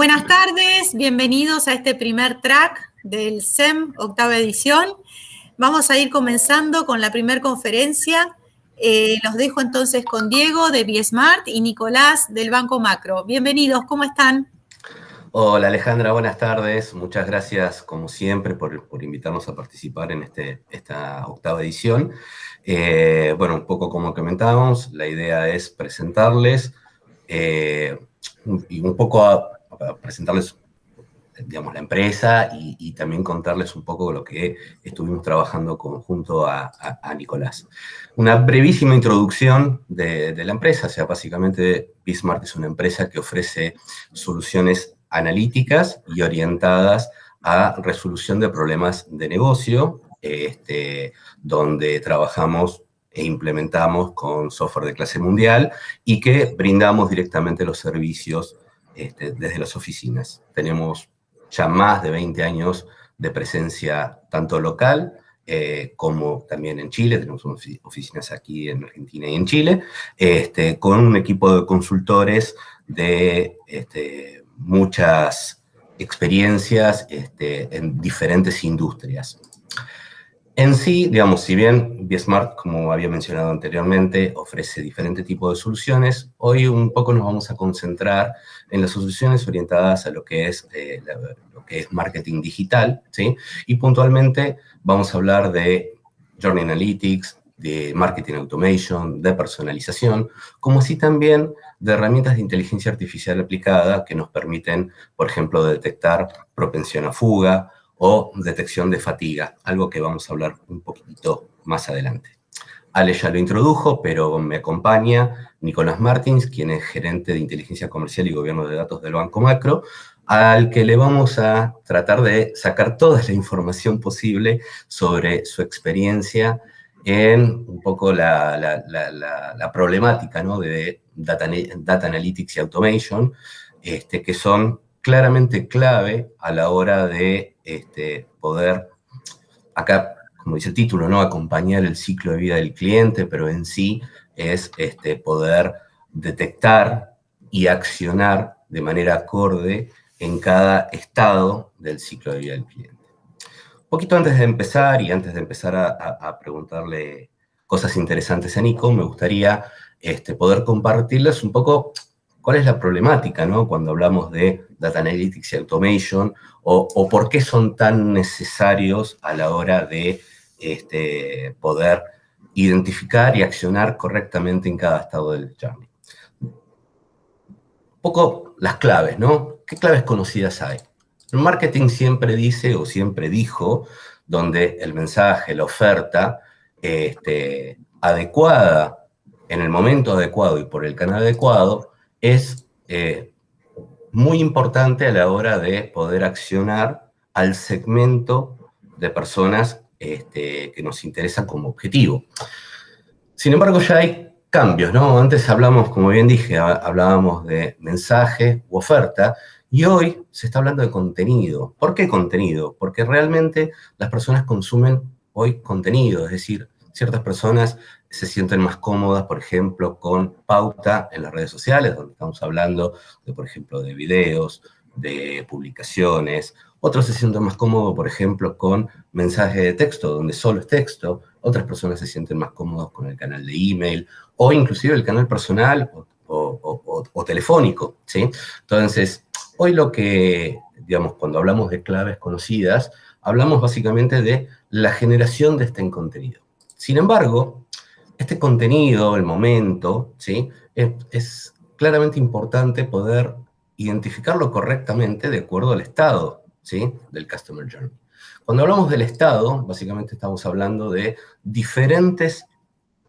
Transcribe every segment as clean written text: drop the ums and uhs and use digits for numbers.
Buenas tardes, bienvenidos a este primer track del SEM, octava edición. Vamos a ir comenzando con la primera conferencia. Los dejo entonces con Diego de BSmart y Nicolás del Banco Macro. Bienvenidos, ¿cómo están? Hola Alejandra, buenas tardes. Muchas gracias, como siempre, por invitarnos a participar en esta octava edición. Bueno, un poco como comentábamos, la idea es presentarles y un poco a presentarles, digamos, la empresa y también contarles un poco lo que estuvimos trabajando junto a Nicolás. Una brevísima introducción de la empresa. O sea, básicamente BSmart es una empresa que ofrece soluciones analíticas y orientadas a resolución de problemas de negocio, donde trabajamos e implementamos con software de clase mundial y que brindamos directamente los servicios desde las oficinas. Tenemos ya más de 20 años de presencia tanto local como también en Chile. Tenemos oficinas aquí en Argentina y en Chile, con un equipo de consultores de muchas experiencias en diferentes industrias. En sí, digamos, si bien BSmart, como había mencionado anteriormente, ofrece diferentes tipos de soluciones, hoy un poco nos vamos a concentrar en las soluciones orientadas a lo que es marketing digital, ¿sí? Y puntualmente vamos a hablar de Journey Analytics, de Marketing Automation, de personalización, como así también de herramientas de inteligencia artificial aplicada que nos permiten, por ejemplo, detectar propensión a fuga, o detección de fatiga, algo que vamos a hablar un poquitito más adelante. Ale ya lo introdujo, pero me acompaña Nicolás Martins, quien es gerente de inteligencia comercial y gobierno de datos del Banco Macro, al que le vamos a tratar de sacar toda la información posible sobre su experiencia en un poco la problemática, ¿no?, de data analytics y automation, que son claramente clave a la hora de poder, acá, como dice el título, ¿no?, acompañar el ciclo de vida del cliente, pero en sí es poder detectar y accionar de manera acorde en cada estado del ciclo de vida del cliente. Un poquito antes de empezar, y antes de empezar a preguntarle cosas interesantes a Nico, me gustaría poder compartirles un poco cuál es la problemática, ¿no?, cuando hablamos de Data Analytics y Automation, o por qué son tan necesarios a la hora de poder identificar y accionar correctamente en cada estado del journey. Un poco las claves, ¿no? ¿Qué claves conocidas hay? El marketing siempre dice o siempre dijo, donde el mensaje, la oferta, adecuada, en el momento adecuado y por el canal adecuado, es muy importante a la hora de poder accionar al segmento de personas que nos interesan como objetivo. Sin embargo, ya hay cambios, ¿no? Antes hablamos, como bien dije, hablábamos de mensaje u oferta, y hoy se está hablando de contenido. ¿Por qué contenido? Porque realmente las personas consumen hoy contenido, es decir, ciertas personas se sienten más cómodas, por ejemplo, con pauta en las redes sociales, donde estamos hablando de, por ejemplo, de videos, de publicaciones. Otros se sienten más cómodos, por ejemplo, con mensaje de texto, donde solo es texto. Otras personas se sienten más cómodos con el canal de email, o inclusive el canal personal o telefónico, ¿sí? Entonces, hoy lo que, digamos, cuando hablamos de claves conocidas, hablamos básicamente de la generación de este contenido. Sin embargo, este contenido, el momento, ¿sí?, es claramente importante poder identificarlo correctamente de acuerdo al estado, ¿sí?, del Customer Journey. Cuando hablamos del estado, básicamente estamos hablando de diferentes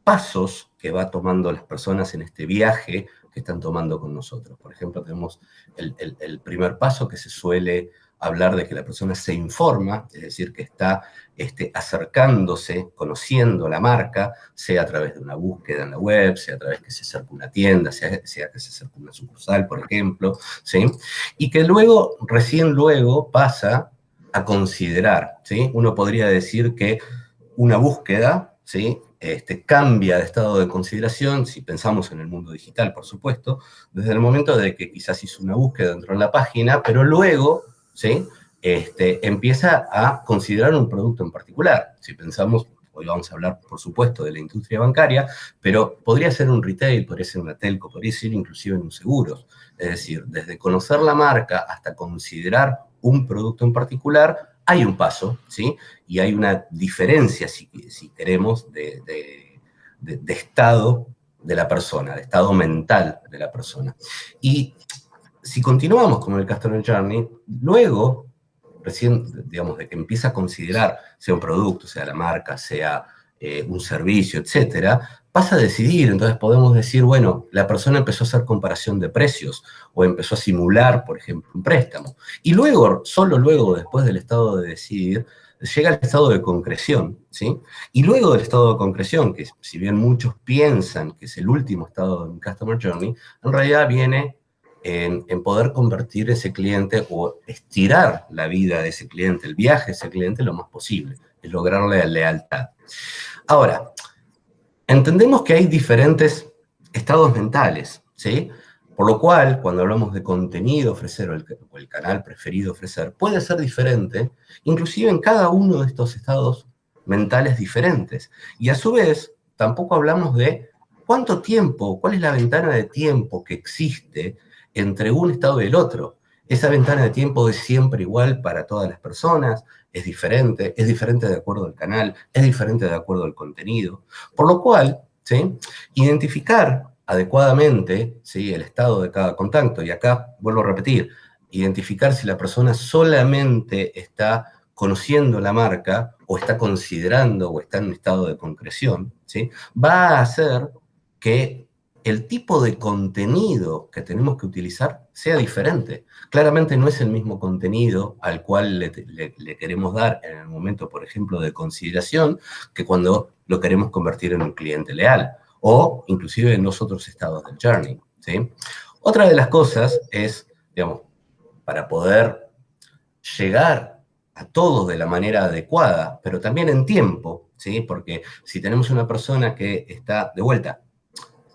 pasos que va tomando las personas en este viaje que están tomando con nosotros. Por ejemplo, tenemos el primer paso, que se suele hablar de que la persona se informa, es decir, que está acercándose, conociendo la marca, sea a través de una búsqueda en la web, sea a través que se acerca una tienda, sea que se acerca una sucursal, por ejemplo, ¿sí? Y que luego, recién luego, pasa a considerar, ¿sí? Uno podría decir que una búsqueda, ¿sí?, cambia de estado de consideración, si pensamos en el mundo digital, por supuesto, desde el momento de que quizás hizo una búsqueda dentro de la página, pero luego, ¿sí? Empieza a considerar un producto en particular. Si pensamos, hoy vamos a hablar, por supuesto, de la industria bancaria, pero podría ser un retail, podría ser una telco, podría ser inclusive en un seguros. Es decir, desde conocer la marca hasta considerar un producto en particular, hay un paso, ¿sí? Y hay una diferencia, si queremos, de estado de la persona, de estado mental de la persona. Y si continuamos con el Customer Journey, luego, recién, digamos, de que empieza a considerar, sea un producto, sea la marca, sea un servicio, etcétera, pasa a decidir. Entonces podemos decir, bueno, la persona empezó a hacer comparación de precios o empezó a simular, por ejemplo, un préstamo. Y luego, solo luego, después del estado de decidir, llega al estado de concreción, ¿sí? Y luego del estado de concreción, que si bien muchos piensan que es el último estado de un Customer Journey, en realidad viene en poder convertir ese cliente o estirar la vida de ese cliente, el viaje de ese cliente lo más posible, es lograrle lealtad. Ahora, entendemos que hay diferentes estados mentales, ¿sí? Por lo cual, cuando hablamos de contenido ofrecer o el canal preferido ofrecer, puede ser diferente, inclusive en cada uno de estos estados mentales diferentes. Y a su vez, tampoco hablamos de cuánto tiempo, cuál es la ventana de tiempo que existe entre un estado y el otro. Esa ventana de tiempo es siempre igual para todas las personas, es diferente de acuerdo al canal, es diferente de acuerdo al contenido. Por lo cual, ¿sí? Identificar adecuadamente, ¿sí? El estado de cada contacto, y acá vuelvo a repetir, identificar si la persona solamente está conociendo la marca o está considerando o está en un estado de concreción, ¿sí? Va a hacer que el tipo de contenido que tenemos que utilizar sea diferente. Claramente no es el mismo contenido al cual le queremos dar en el momento, por ejemplo, de consideración, que cuando lo queremos convertir en un cliente leal, o inclusive en los otros estados del journey, ¿sí? Otra de las cosas es, digamos, para poder llegar a todos de la manera adecuada, pero también en tiempo, ¿sí? Porque si tenemos una persona que está, de vuelta,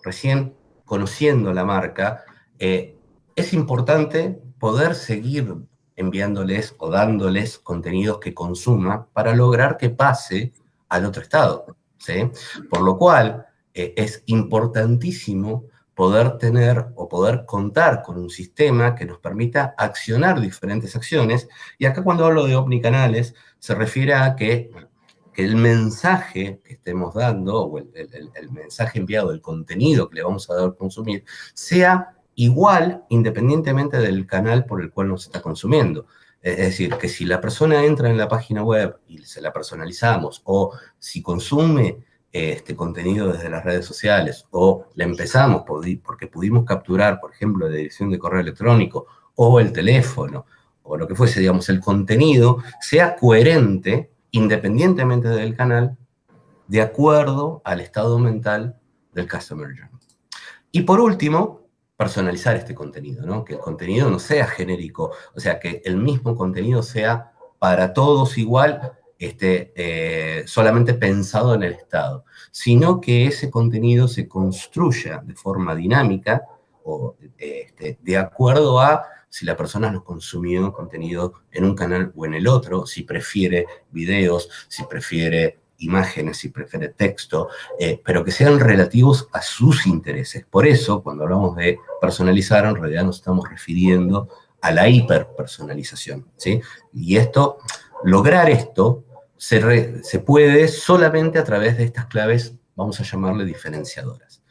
recién conociendo la marca, es importante poder seguir enviándoles o dándoles contenidos que consuma para lograr que pase al otro estado, ¿sí? Por lo cual, es importantísimo poder tener o poder contar con un sistema que nos permita accionar diferentes acciones. Y acá cuando hablo de omnicanales, se refiere a que el mensaje que estemos dando, o el mensaje enviado, el contenido que le vamos a dar a consumir, sea igual independientemente del canal por el cual nos está consumiendo. Es decir, que si la persona entra en la página web y se la personalizamos, o si consume este contenido desde las redes sociales, o la empezamos porque pudimos capturar, por ejemplo, la dirección de correo electrónico, o el teléfono, o lo que fuese, digamos, el contenido sea coherente independientemente del canal, de acuerdo al estado mental del Customer Journey. Y por último, personalizar este contenido, ¿no? Que el contenido no sea genérico, o sea, que el mismo contenido sea para todos igual, solamente pensado en el estado, sino que ese contenido se construya de forma dinámica o de acuerdo a si la persona nos consumió contenido en un canal o en el otro, si prefiere videos, si prefiere imágenes, si prefiere texto, pero que sean relativos a sus intereses. Por eso, cuando hablamos de personalizar, en realidad nos estamos refiriendo a la hiperpersonalización, ¿sí? Y lograr esto se puede solamente a través de estas claves, vamos a llamarle diferenciadoras.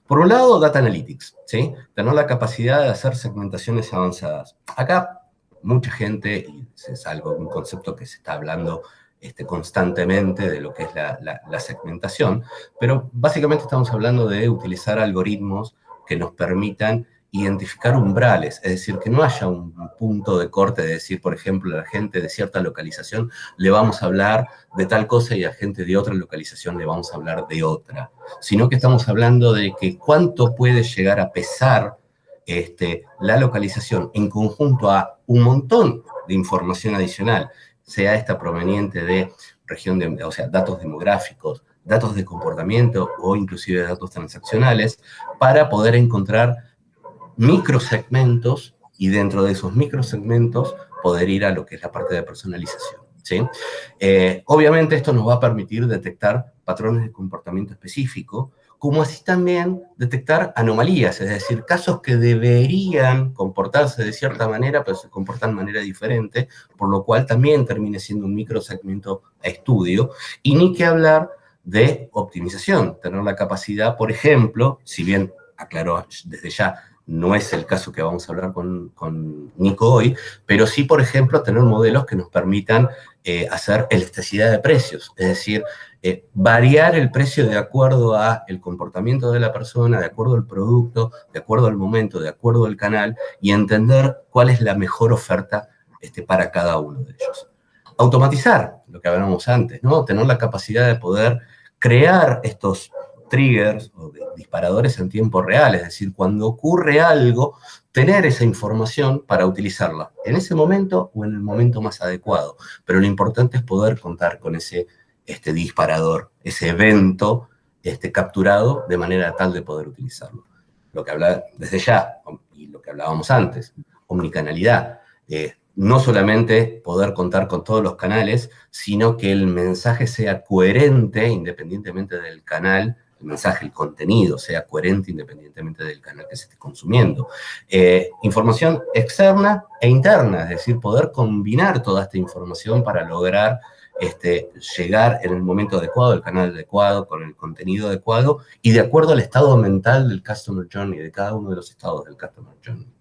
Por un lado, Data Analytics, ¿sí? Tener la capacidad de hacer segmentaciones avanzadas. Acá, mucha gente, y es un concepto que se está hablando constantemente de lo que es la segmentación, pero básicamente estamos hablando de utilizar algoritmos que nos permitan identificar umbrales, es decir, que no haya un punto de corte de decir, por ejemplo, a la gente de cierta localización le vamos a hablar de tal cosa y a la gente de otra localización le vamos a hablar de otra, sino que estamos hablando de que cuánto puede llegar a pesar la localización en conjunto a un montón de información adicional, sea esta proveniente de región, o sea, datos demográficos, datos de comportamiento o inclusive datos transaccionales para poder encontrar microsegmentos y dentro de esos microsegmentos poder ir a lo que es la parte de personalización, ¿sí? Obviamente esto nos va a permitir detectar patrones de comportamiento específico, como así también detectar anomalías, es decir, casos que deberían comportarse de cierta manera, pero se comportan de manera diferente, por lo cual también termine siendo un microsegmento a estudio, y ni que hablar de optimización, tener la capacidad, por ejemplo, si bien aclaro desde ya, no es el caso que vamos a hablar con Nico hoy, pero sí, por ejemplo, tener modelos que nos permitan hacer elasticidad de precios, es decir, variar el precio de acuerdo al comportamiento de la persona, de acuerdo al producto, de acuerdo al momento, de acuerdo al canal, y entender cuál es la mejor oferta para cada uno de ellos. Automatizar, lo que hablábamos antes, ¿no? Tener la capacidad de poder crear estos triggers o disparadores en tiempo real, es decir, cuando ocurre algo, tener esa información para utilizarla en ese momento o en el momento más adecuado. Pero lo importante es poder contar con ese disparador, ese evento capturado de manera tal de poder utilizarlo. Lo que habla desde ya, y lo que hablábamos antes, omnicanalidad. No solamente poder contar con todos los canales, sino que el mensaje sea coherente independientemente del canal, el mensaje, el contenido sea coherente independientemente del canal que se esté consumiendo. Información externa e interna, es decir, poder combinar toda esta información para lograr llegar en el momento adecuado, el canal adecuado, con el contenido adecuado y de acuerdo al estado mental del Customer Journey, de cada uno de los estados del Customer Journey.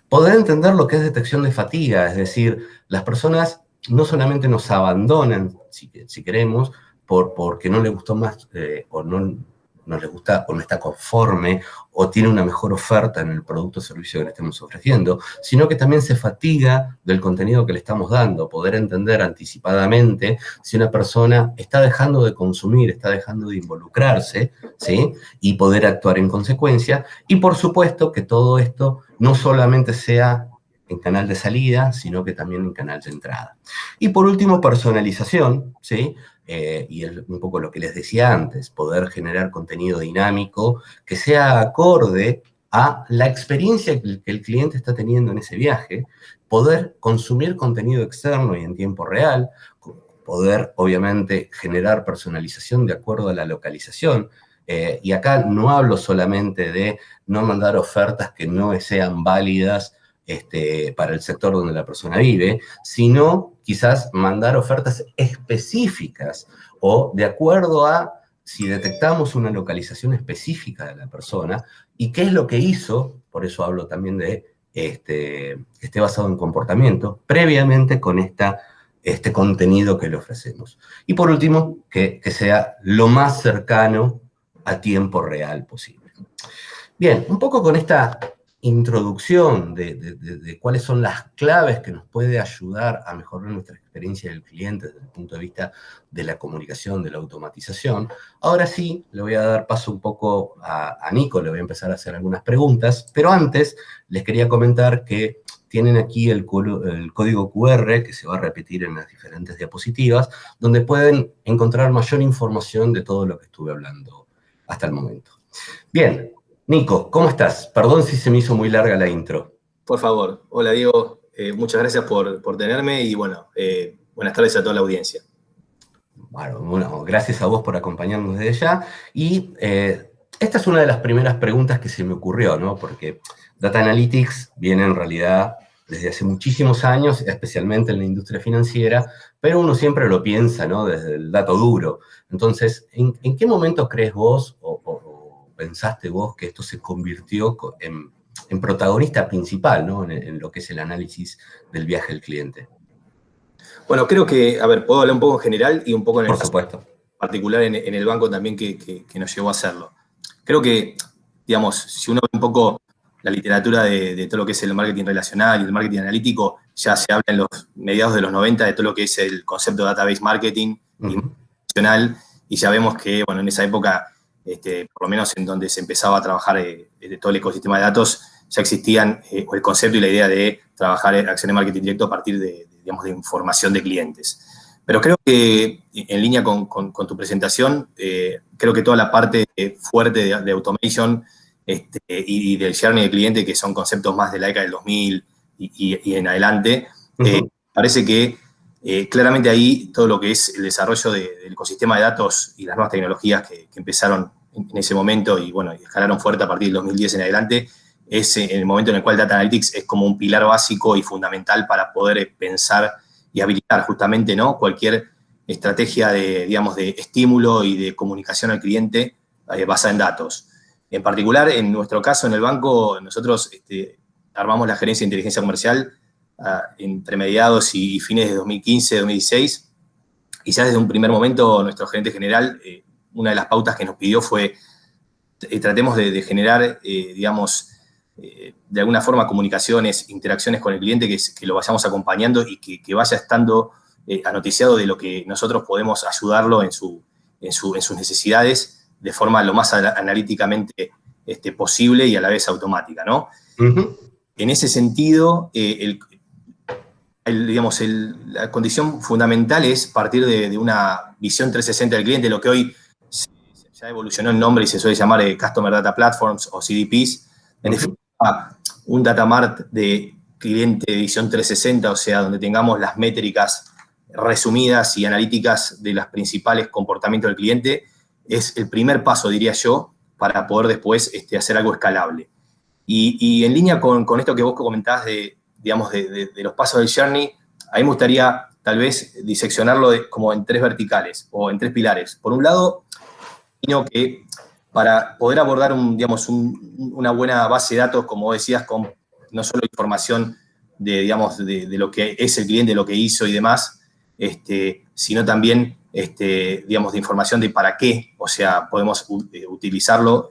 Poder entender lo que es detección de fatiga, es decir, las personas no solamente nos abandonan, si queremos, porque no les gustó más o no les gusta o no está conforme o tiene una mejor oferta en el producto o servicio que le estemos ofreciendo, sino que también se fatiga del contenido que le estamos dando, poder entender anticipadamente si una persona está dejando de consumir, está dejando de involucrarse, ¿sí? Y poder actuar en consecuencia. Y por supuesto que todo esto no solamente sea en canal de salida, sino que también en canal de entrada. Y por último, personalización, ¿sí? Y es un poco lo que les decía antes, poder generar contenido dinámico que sea acorde a la experiencia que el cliente está teniendo en ese viaje, poder consumir contenido externo y en tiempo real, poder, obviamente, generar personalización de acuerdo a la localización. Y acá no hablo solamente de no mandar ofertas que no sean válidas para el sector donde la persona vive, sino quizás mandar ofertas específicas o de acuerdo a si detectamos una localización específica de la persona y qué es lo que hizo, por eso hablo también de que esté basado en comportamiento, previamente con este contenido que le ofrecemos. Y por último, que sea lo más cercano a tiempo real posible. Bien, un poco con esta introducción de cuáles son las claves que nos puede ayudar a mejorar nuestra experiencia del cliente desde el punto de vista de la comunicación, de la automatización. Ahora sí, le voy a dar paso un poco a Nico, le voy a empezar a hacer algunas preguntas, pero antes les quería comentar que tienen aquí el código QR que se va a repetir en las diferentes diapositivas, donde pueden encontrar mayor información de todo lo que estuve hablando hasta el momento. Bien, Nico, ¿cómo estás? Perdón si se me hizo muy larga la intro. Por favor. Hola, Diego. Muchas gracias por tenerme y, bueno, buenas tardes a toda la audiencia. Bueno, gracias a vos por acompañarnos desde ya. Y esta es una de las primeras preguntas que se me ocurrió, ¿no? Porque Data Analytics viene en realidad desde hace muchísimos años, especialmente en la industria financiera, pero uno siempre lo piensa, ¿no? Desde el dato duro. Entonces, ¿en qué momento crees vos o pensaste vos que esto se convirtió en protagonista principal, ¿no? En lo que es el análisis del viaje del cliente? Bueno, creo que, a ver, puedo hablar un poco en general y un poco en el Por supuesto. particular en el banco también que nos llevó a hacerlo. Creo que, digamos, si uno ve un poco la literatura de todo lo que es el marketing relacional y el marketing analítico, ya se habla en los mediados de los 90 de todo lo que es el concepto de database marketing internacional, y ya vemos que, bueno, en esa época, por lo menos en donde se empezaba a trabajar de todo el ecosistema de datos, ya existían el concepto y la idea de trabajar en acción de marketing directo a partir digamos, de información de clientes. Pero creo que, en línea con tu presentación, creo que toda la parte fuerte de automation y del journey del cliente, que son conceptos más de la década del 2000 y en adelante, parece que claramente ahí todo lo que es el desarrollo del ecosistema de datos y las nuevas tecnologías que empezaron en ese momento y, bueno, escalaron fuerte a partir del 2010 en adelante, es en el momento en el cual Data Analytics es como un pilar básico y fundamental para poder pensar y habilitar justamente, ¿no?, cualquier estrategia de, digamos, de estímulo y de comunicación al cliente basada en datos. En particular, en nuestro caso, en el banco, nosotros armamos la gerencia de inteligencia comercial entre mediados y fines de 2015, 2016, y ya desde un primer momento nuestro gerente general, una de las pautas que nos pidió fue tratemos de generar, digamos, de alguna forma comunicaciones, interacciones con el cliente, que lo vayamos acompañando y que vaya estando anoticiado de lo que nosotros podemos ayudarlo en sus necesidades de forma lo más analíticamente posible y a la vez automática, ¿no? En ese sentido, digamos, la condición fundamental es partir de una visión 360 del cliente, lo que hoy ya evolucionó el nombre y se suele llamar Customer Data Platforms o CDPs. En definitiva, un data mart de cliente de visión 360, o sea, donde tengamos las métricas resumidas y analíticas de los principales comportamientos del cliente, es el primer paso, diría yo, para poder después hacer algo escalable. Y en línea con esto que vos comentabas digamos, de los pasos del journey, a mí me gustaría tal vez diseccionarlo como en 3 verticales o en 3 pilares. Por un lado, sino que para poder abordar una buena base de datos, como decías, con no solo información digamos, de lo que es el cliente, lo que hizo y demás, sino también, digamos, de información de para qué, o sea, podemos utilizarlo,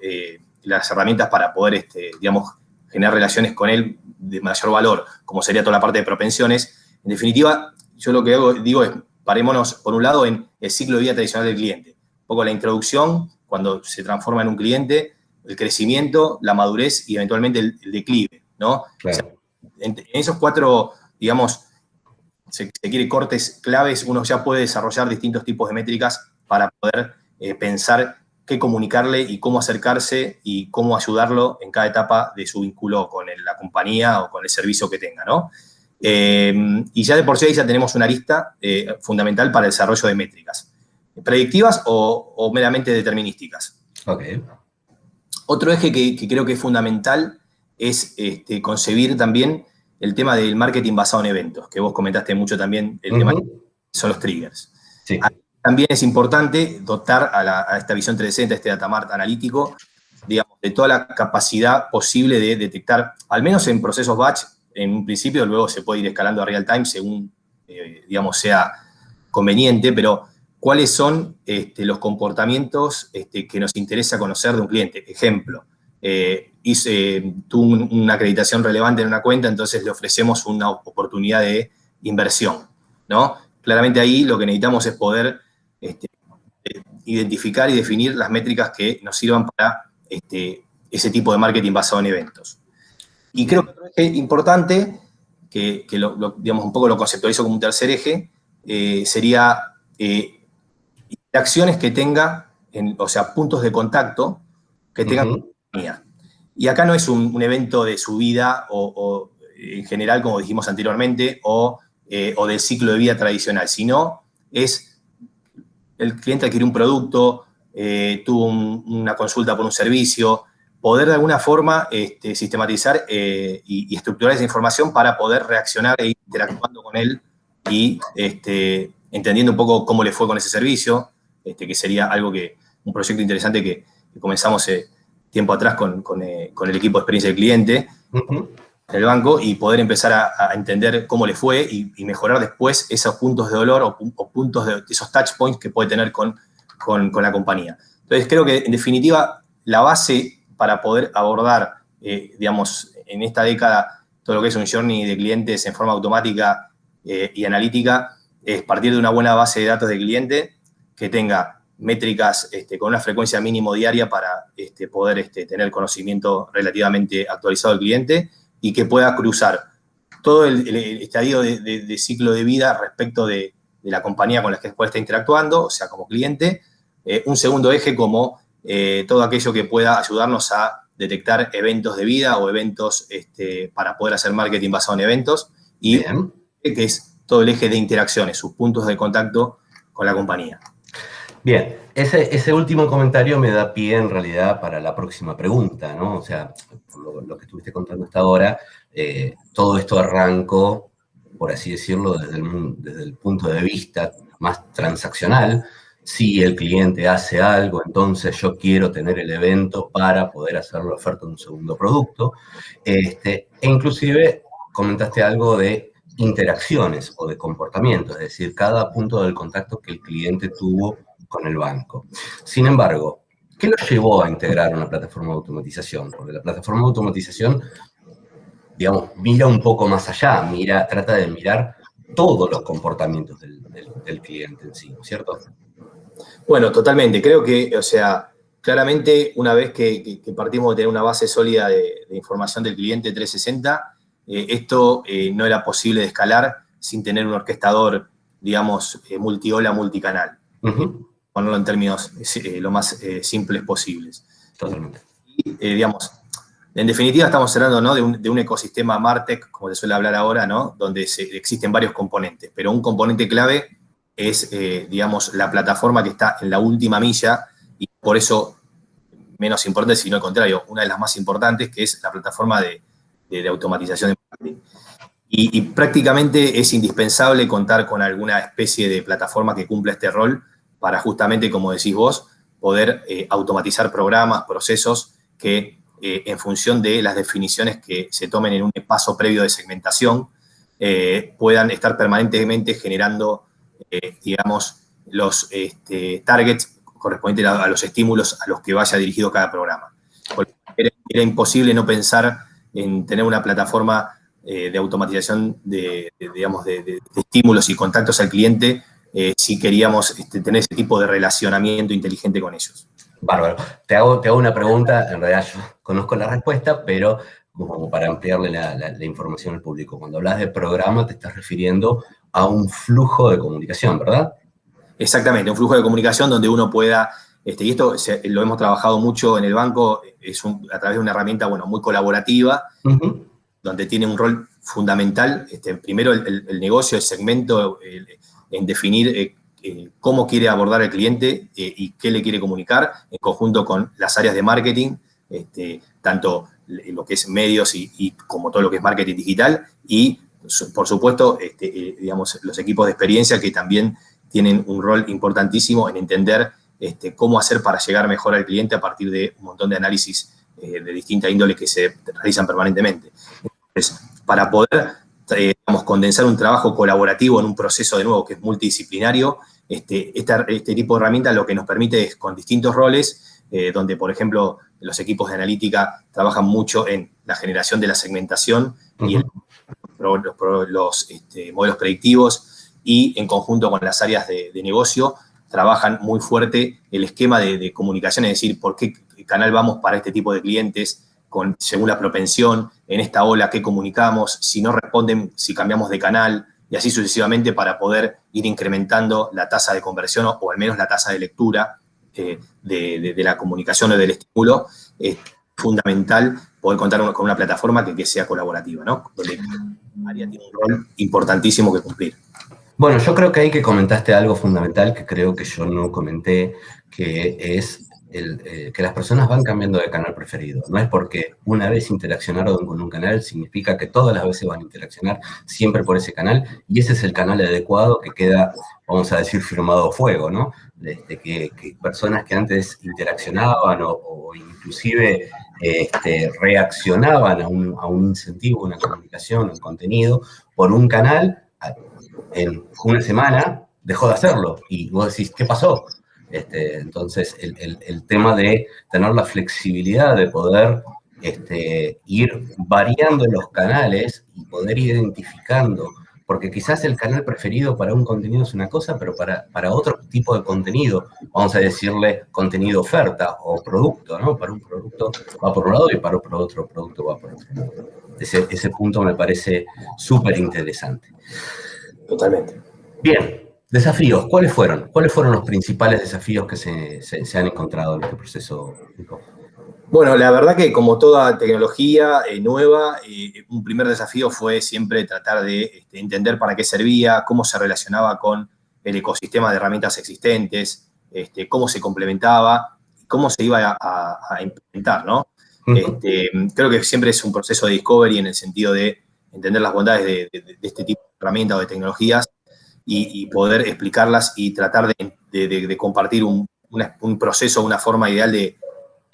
las herramientas para poder, digamos, generar relaciones con él de mayor valor, como sería toda la parte de propensiones. En definitiva, yo lo que digo es, parémonos, por un lado, en el ciclo de vida tradicional del cliente. Un poco la introducción, cuando se transforma en un cliente, el crecimiento, la madurez y eventualmente el declive, ¿no? Claro. O sea, en esos 4, digamos, se quiere cortes claves, uno ya puede desarrollar distintos tipos de métricas para poder pensar qué comunicarle y cómo acercarse y cómo ayudarlo en cada etapa de su vínculo con la compañía o con el servicio que tenga, ¿no? Y ya de por sí ahí ya tenemos una arista fundamental para el desarrollo de métricas. ¿Predictivas o meramente determinísticas? Ok. Otro eje que creo que es fundamental es concebir también el tema del marketing basado en eventos, que vos comentaste mucho también, el tema son los triggers. Sí. También es importante dotar a esta visión 360, este data mart analítico, digamos, de toda la capacidad posible de detectar, al menos en procesos batch, en un principio, luego se puede ir escalando a real time según, digamos, sea conveniente, pero cuáles son los comportamientos que nos interesa conocer de un cliente. Ejemplo, tuvo una acreditación relevante en una cuenta, entonces le ofrecemos una oportunidad de inversión, ¿no? Claramente ahí lo que necesitamos es poder identificar y definir las métricas que nos sirvan para ese tipo de marketing basado en eventos. Y creo que otro eje importante, que digamos, un poco lo conceptualizo como un tercer eje, sería interacciones que tenga, o sea, puntos de contacto que tenga con la compañía. Y acá no es un evento de subida o en general, como dijimos anteriormente, o del ciclo de vida tradicional, sino es el cliente adquirió un producto, tuvo una consulta por un servicio, poder de alguna forma sistematizar y estructurar esa información para poder reaccionar e ir interactuando con él y entendiendo un poco cómo le fue con ese servicio, que sería un proyecto interesante que comenzamos tiempo atrás con el equipo de experiencia del cliente del banco y poder empezar a entender cómo le fue y mejorar después esos puntos de dolor o puntos de esos touch points que puede tener con la compañía. Entonces creo que en definitiva la base para poder abordar, digamos, en esta década todo lo que es un journey de clientes en forma automática y analítica es partir de una buena base de datos de cliente que tenga métricas con una frecuencia mínimo diaria para poder tener conocimiento relativamente actualizado del cliente y que pueda cruzar todo el estadio de ciclo de vida respecto de la compañía con la que después está interactuando, o sea, como cliente. Un segundo eje como todo aquello que pueda ayudarnos a detectar eventos de vida o eventos para poder hacer marketing basado en eventos. Y Bien. que es todo el eje de interacciones, sus puntos de contacto con la compañía. Bien, ese último comentario me da pie en realidad para la próxima pregunta, ¿no? O sea, por lo que estuviste contando hasta ahora, todo esto arrancó, por así decirlo, desde el punto de vista más transaccional. Si el cliente hace algo, entonces yo quiero tener el evento para poder hacer la oferta de un segundo producto. E inclusive comentaste algo de interacciones o de comportamiento, es decir, cada punto del contacto que el cliente tuvo con el banco. Sin embargo, ¿qué lo llevó a integrar una plataforma de automatización? Porque la plataforma de automatización, digamos, mira un poco más allá, trata de mirar todos los comportamientos del cliente en sí, ¿no es cierto? Bueno, totalmente. Creo que, o sea, claramente una vez que partimos de tener una base sólida de información del cliente 360, esto no era posible de escalar sin tener un orquestador, digamos, multiola, multicanal. Ponerlo en términos lo más simples posibles. Totalmente. Y, digamos, en definitiva estamos hablando, ¿no?, de un ecosistema MarTech, como se suele hablar ahora, ¿no?, donde existen varios componentes, pero un componente clave es, digamos, la plataforma que está en la última milla y por eso menos importante, sino al contrario, una de las más importantes, que es la plataforma de automatización de marketing. Y prácticamente es indispensable contar con alguna especie de plataforma que cumpla este rol para justamente, como decís vos, poder automatizar programas, procesos que en función de las definiciones que se tomen en un paso previo de segmentación, puedan estar permanentemente generando, digamos, los targets correspondientes a los estímulos a los que vaya dirigido cada programa. Era imposible no pensar en tener una plataforma de automatización digamos, de estímulos y contactos al cliente si queríamos tener ese tipo de relacionamiento inteligente con ellos. Bárbaro. Te hago una pregunta, en realidad yo conozco la respuesta, pero como para ampliarle la información al público. Cuando hablas de programa te estás refiriendo a un flujo de comunicación, ¿verdad? Exactamente, un flujo de comunicación donde uno pueda, y esto lo hemos trabajado mucho en el banco, a través de una herramienta, bueno, muy colaborativa, donde tiene un rol fundamental, primero el negocio, el segmento, en definir cómo quiere abordar al cliente y qué le quiere comunicar, en conjunto con las áreas de marketing, tanto lo que es medios y como todo lo que es marketing digital, y por supuesto, digamos, los equipos de experiencia que también tienen un rol importantísimo en entender cómo hacer para llegar mejor al cliente a partir de un montón de análisis de distinta índole que se realizan permanentemente. Entonces, para poder, digamos, condensar un trabajo colaborativo en un proceso, de nuevo, que es multidisciplinario, este tipo de herramienta lo que nos permite es, con distintos roles, donde, por ejemplo, los equipos de analítica trabajan mucho en la generación de la segmentación y los modelos predictivos, y en conjunto con las áreas de negocio trabajan muy fuerte el esquema de comunicación, es decir, por qué canal vamos para este tipo de clientes, según la propensión, en esta ola qué comunicamos, si no responden, si cambiamos de canal, y así sucesivamente para poder ir incrementando la tasa de conversión o al menos la tasa de lectura de la comunicación o del estímulo. Es fundamental poder contar con una plataforma que sea colaborativa, ¿no?, donde cada área tiene un rol importantísimo que cumplir. Bueno, yo creo que ahí que comentaste algo fundamental que creo que yo no comenté, que es que las personas van cambiando de canal preferido. No es porque una vez interaccionaron con un canal, significa que todas las veces van a interaccionar siempre por ese canal, y ese es el canal adecuado que queda, vamos a decir, firmado a fuego, ¿no? Que personas que antes interaccionaban o inclusive reaccionaban a un incentivo, una comunicación, un contenido, por un canal, en una semana dejó de hacerlo. Y vos decís, ¿qué pasó? Entonces, el tema de tener la flexibilidad de poder ir variando los canales y poder ir identificando, porque quizás el canal preferido para un contenido es una cosa, pero para otro tipo de contenido, vamos a decirle contenido oferta o producto, ¿no? Para un producto va por un lado y para otro producto va por otro lado. Ese punto me parece súper interesante. Totalmente. Bien, Desafíos, ¿cuáles fueron? ¿Cuáles fueron los principales desafíos que se han encontrado en este proceso, Nico? Bueno, la verdad que como toda tecnología nueva, un primer desafío fue siempre tratar de entender para qué servía, cómo se relacionaba con el ecosistema de herramientas existentes, cómo se complementaba, cómo se iba a implementar, ¿no? Creo que siempre es un proceso de discovery en el sentido de entender las bondades de este tipo de herramientas o de tecnologías y poder explicarlas y tratar de compartir un proceso, una forma ideal de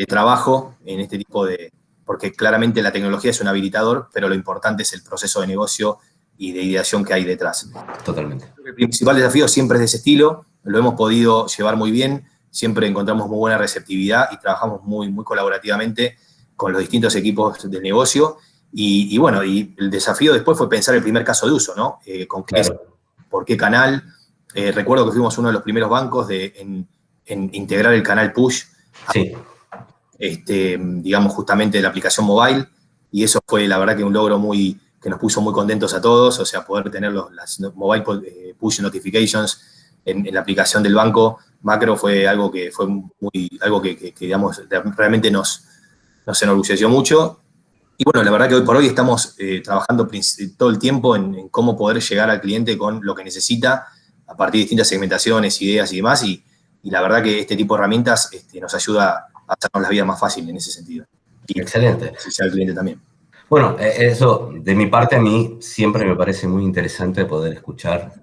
trabajo en este tipo de... Porque claramente la tecnología es un habilitador, pero lo importante es el proceso de negocio y de ideación que hay detrás. Totalmente. El principal desafío siempre es de ese estilo, lo hemos podido llevar muy bien, siempre encontramos muy buena receptividad y trabajamos muy, muy colaborativamente con los distintos equipos del negocio. Y bueno, y el desafío después fue pensar el primer caso de uso, ¿no? ¿Con qué, Claro. por qué canal? Recuerdo que fuimos uno de los primeros bancos en integrar el canal push. Sí. Digamos, justamente de la aplicación mobile, y eso fue, la verdad, que un logro que nos puso muy contentos a todos, o sea, poder tener las mobile push notifications en la aplicación del banco Macro fue algo que fue algo que digamos, realmente nos enorgulleció mucho. Y bueno, la verdad que hoy por hoy estamos trabajando todo el tiempo en cómo poder llegar al cliente con lo que necesita a partir de distintas segmentaciones, ideas y demás, y la verdad que este tipo de herramientas nos ayuda a hacernos la vida más fácil en ese sentido. Y excelente. al cliente también. Bueno, eso de mi parte a mí siempre me parece muy interesante poder escuchar,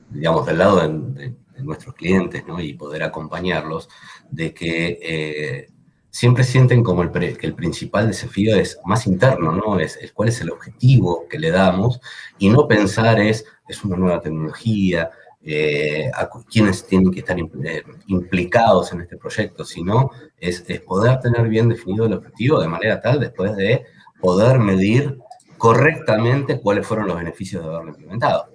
digamos, del lado de nuestros clientes, ¿no? Y poder acompañarlos, de que siempre sienten como que el principal desafío es más interno, ¿no? Es cuál es el objetivo que le damos y no pensar es una nueva tecnología, a quienes tienen que estar implicados en este proyecto, sino es poder tener bien definido el objetivo de manera tal después de poder medir correctamente cuáles fueron los beneficios de haberlo implementado.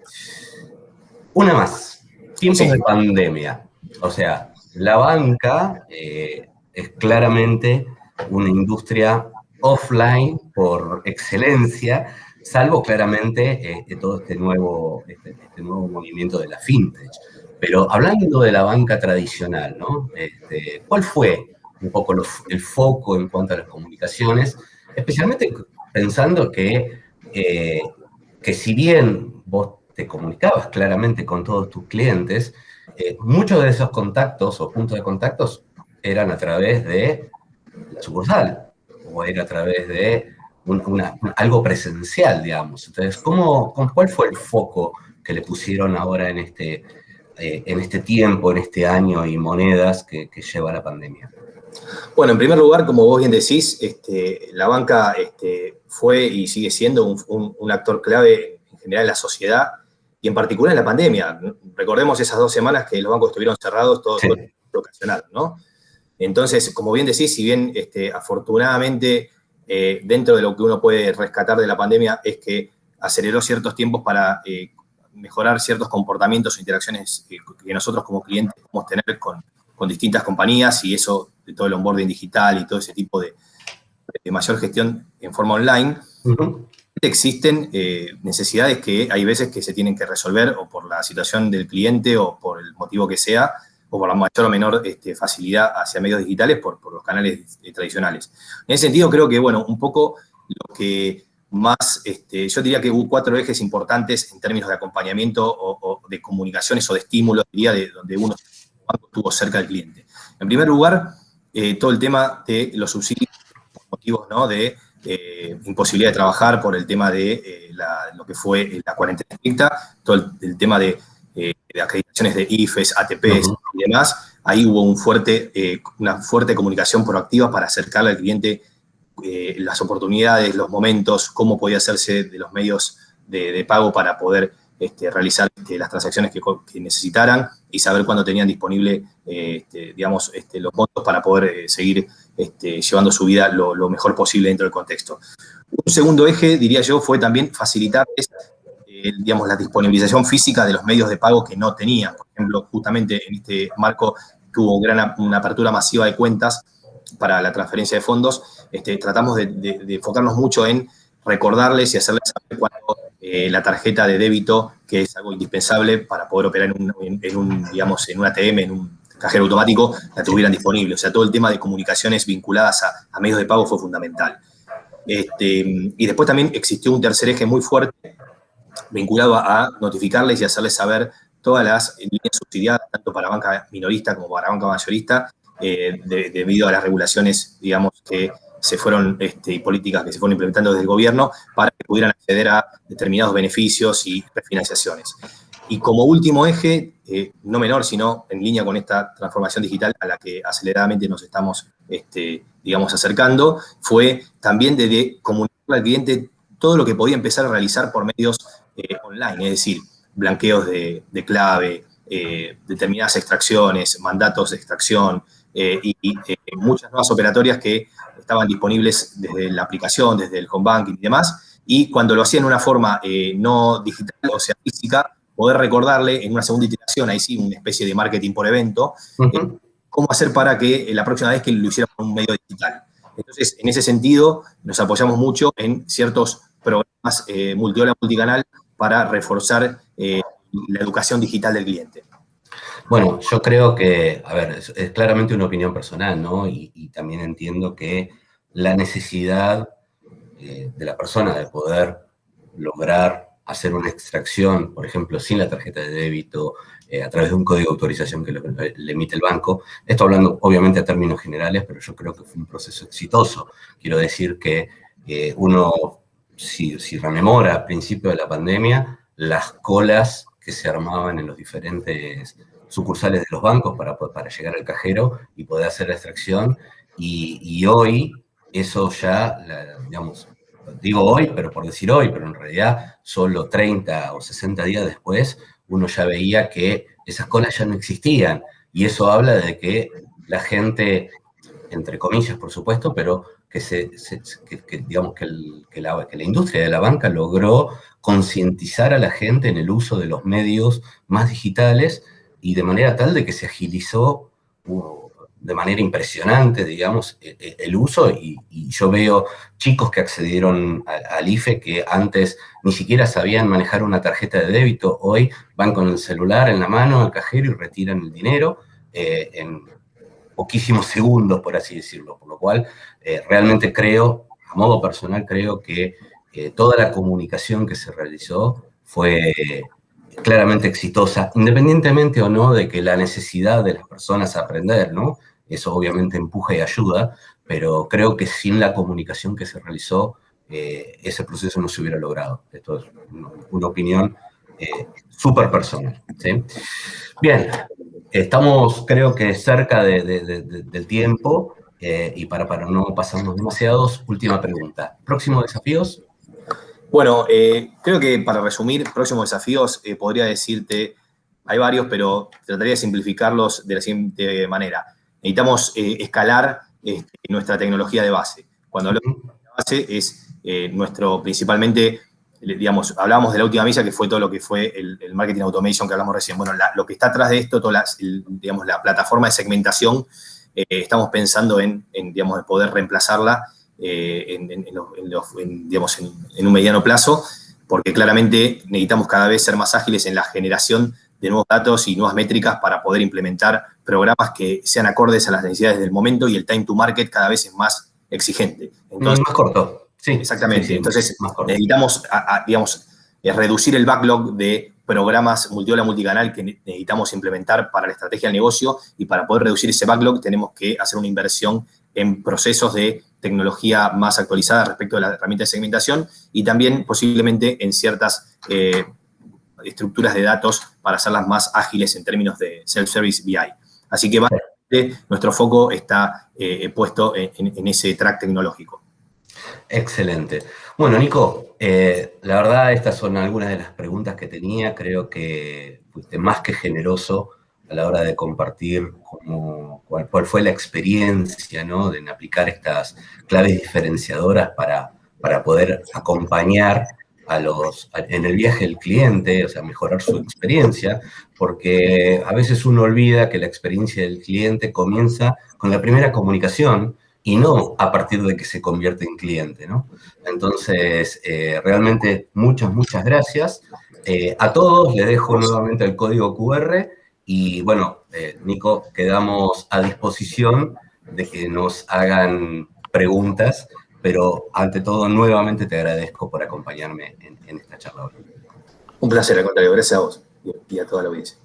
Una más, tiempos de pandemia. O sea, la banca es claramente una industria offline por excelencia, salvo claramente todo este nuevo movimiento de la fintech. Pero hablando de la banca tradicional, ¿no? ¿Cuál fue un poco el foco en cuanto a las comunicaciones? Especialmente pensando que si bien vos te comunicabas claramente con todos tus clientes, muchos de esos contactos o puntos de contactos eran a través de la sucursal o era a través de algo presencial, digamos. Entonces, ¿cuál fue el foco que le pusieron ahora en este tiempo, en este año y monedas que lleva la pandemia? Bueno, en primer lugar, como vos bien decís, la banca fue y sigue siendo un actor clave en general en la sociedad y en particular en la pandemia. Recordemos esas 2 semanas que los bancos estuvieron cerrados, todo ocasional, ¿no? Entonces, como bien decís, si bien afortunadamente dentro de lo que uno puede rescatar de la pandemia es que aceleró ciertos tiempos para mejorar ciertos comportamientos o interacciones que nosotros como clientes podemos tener con distintas compañías y eso de todo el onboarding digital y todo ese tipo de mayor gestión en forma online. Uh-huh. Existen necesidades que hay veces que se tienen que resolver o por la situación del cliente o por el motivo que sea, o por la mayor o menor facilidad hacia medios digitales por los canales tradicionales. En ese sentido, creo que, bueno, un poco lo que más, yo diría que hubo 4 ejes importantes en términos de acompañamiento o de comunicaciones o de estímulos, diría, de donde uno estuvo cerca del cliente. En primer lugar, todo el tema de los subsidios por motivos, ¿no?, de imposibilidad de trabajar por el tema de lo que fue la cuarentena estricta, todo el tema de acreditaciones de IFES, ATPs uh-huh. y demás. Ahí hubo una fuerte comunicación proactiva para acercarle al cliente las oportunidades, los momentos, cómo podía hacerse de los medios de pago para poder realizar las transacciones que necesitaran y saber cuándo tenían disponible, digamos, los montos para poder seguir llevando su vida lo mejor posible dentro del contexto. Un segundo eje, diría yo, fue también facilitar digamos, la disponibilización física de los medios de pago que no tenían. Por ejemplo, justamente en este marco que hubo una apertura masiva de cuentas para la transferencia de fondos, tratamos de enfocarnos mucho en recordarles y hacerles saber cuándo la tarjeta de débito, que es algo indispensable para poder operar en un ATM, en un cajero automático, la tuvieran disponible. O sea, todo el tema de comunicaciones vinculadas a medios de pago fue fundamental. Y después también existió un tercer eje muy fuerte vinculado a notificarles y hacerles saber todas las líneas subsidiadas, tanto para banca minorista como para banca mayorista, debido a las regulaciones, digamos, que se fueron, y políticas que se fueron implementando desde el gobierno para que pudieran acceder a determinados beneficios y refinanciaciones. Y como último eje, no menor, sino en línea con esta transformación digital a la que aceleradamente nos estamos, digamos, acercando, fue también de comunicarle al cliente todo lo que podía empezar a realizar por medios online, es decir, blanqueos de clave, determinadas extracciones, mandatos de extracción y muchas nuevas operatorias que estaban disponibles desde la aplicación, desde el home banking y demás, y cuando lo hacían de una forma no digital, o sea, física, poder recordarle en una segunda iteración, ahí sí, una especie de marketing por evento, cómo hacer para que la próxima vez que lo hiciera con un medio digital. Entonces, en ese sentido, nos apoyamos mucho en ciertos programas multiola, multicanal, para reforzar la educación digital del cliente. Bueno, yo creo que, a ver, es claramente una opinión personal, ¿no? Y también entiendo que la necesidad de la persona de poder lograr hacer una extracción, por ejemplo, sin la tarjeta de débito, a través de un código de autorización que le emite el banco. Esto hablando, obviamente, a términos generales, pero yo creo que fue un proceso exitoso. Quiero decir que uno, si rememora a principio de la pandemia, las colas que se armaban en los diferentes sucursales de los bancos para llegar al cajero y poder hacer la extracción, y hoy eso ya, digamos, digo hoy, pero por decir hoy, pero en realidad solo 30 o 60 días después, uno ya veía que esas colas ya no existían, y eso habla de que la gente, entre comillas, por supuesto, pero digamos que la industria de la banca logró concientizar a la gente en el uso de los medios más digitales, y de manera tal de que se agilizó de manera impresionante, digamos, el uso, y yo veo chicos que accedieron al IFE que antes ni siquiera sabían manejar una tarjeta de débito, hoy van con el celular en la mano al cajero y retiran el dinero en poquísimos segundos, por así decirlo, por lo cual realmente creo, a modo personal, creo que toda la comunicación que se realizó fue claramente exitosa, independientemente o no de que la necesidad de las personas a aprender, ¿no? Eso obviamente empuja y ayuda, pero creo que sin la comunicación que se realizó, ese proceso no se hubiera logrado. Esto es una opinión súper personal, ¿sí? Bien, estamos creo que cerca del tiempo, y para no pasarnos demasiados, última pregunta. ¿Próximos desafíos? Bueno, creo que para resumir, próximos desafíos, podría decirte, hay varios, pero trataría de simplificarlos de la siguiente manera. Necesitamos escalar nuestra tecnología de base. Cuando hablamos de base es principalmente, digamos, hablábamos de la última milla, que fue todo lo que fue el marketing automation que hablamos recién. Bueno, lo que está atrás de esto, digamos, la plataforma de segmentación, estamos pensando digamos, poder reemplazarla digamos, en un mediano plazo, porque claramente necesitamos cada vez ser más ágiles en la generación de nuevos datos y nuevas métricas para poder implementar programas que sean acordes a las necesidades del momento, y el time to market cada vez es más exigente. Entonces, más corto, sí. Exactamente. Sí, entonces, más corto. Necesitamos, digamos, reducir el backlog de programas multiola, multicanal que necesitamos implementar para la estrategia del negocio, y para poder reducir ese backlog tenemos que hacer una inversión en procesos de tecnología más actualizada respecto a la herramienta de segmentación, y también posiblemente en ciertas estructuras de datos para hacerlas más ágiles en términos de self-service BI. Así que básicamente nuestro foco está puesto en ese track tecnológico. Excelente. Bueno, Nico, la verdad estas son algunas de las preguntas que tenía. Creo que fuiste más que generoso a la hora de compartir cuál fue la experiencia, ¿no?, de aplicar estas claves diferenciadoras para poder acompañar en el viaje del cliente, o sea, mejorar su experiencia, porque a veces uno olvida que la experiencia del cliente comienza con la primera comunicación, y no a partir de que se convierte en cliente, ¿no? Entonces, realmente muchas gracias. A todos les dejo nuevamente el código QR y bueno, Nico, quedamos a disposición de que nos hagan preguntas, pero ante todo nuevamente te agradezco por acompañarme en esta charla hoy. Un placer, al contrario, gracias a vos y a toda la audiencia.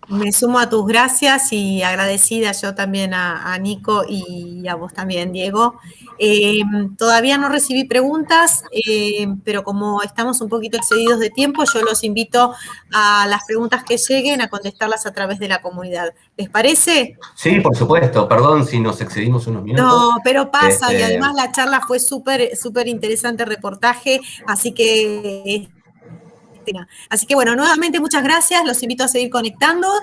Me sumo a tus gracias y agradecida yo también a Nico y a vos también, Diego. Todavía no recibí preguntas, pero como estamos un poquito excedidos de tiempo, yo los invito a las preguntas que lleguen a contestarlas a través de la comunidad. ¿Les parece? Sí, por supuesto. Perdón si nos excedimos unos minutos. No, pero pasa, y además la charla fue súper interesante reportaje, así que bueno, nuevamente muchas gracias, los invito a seguir conectados,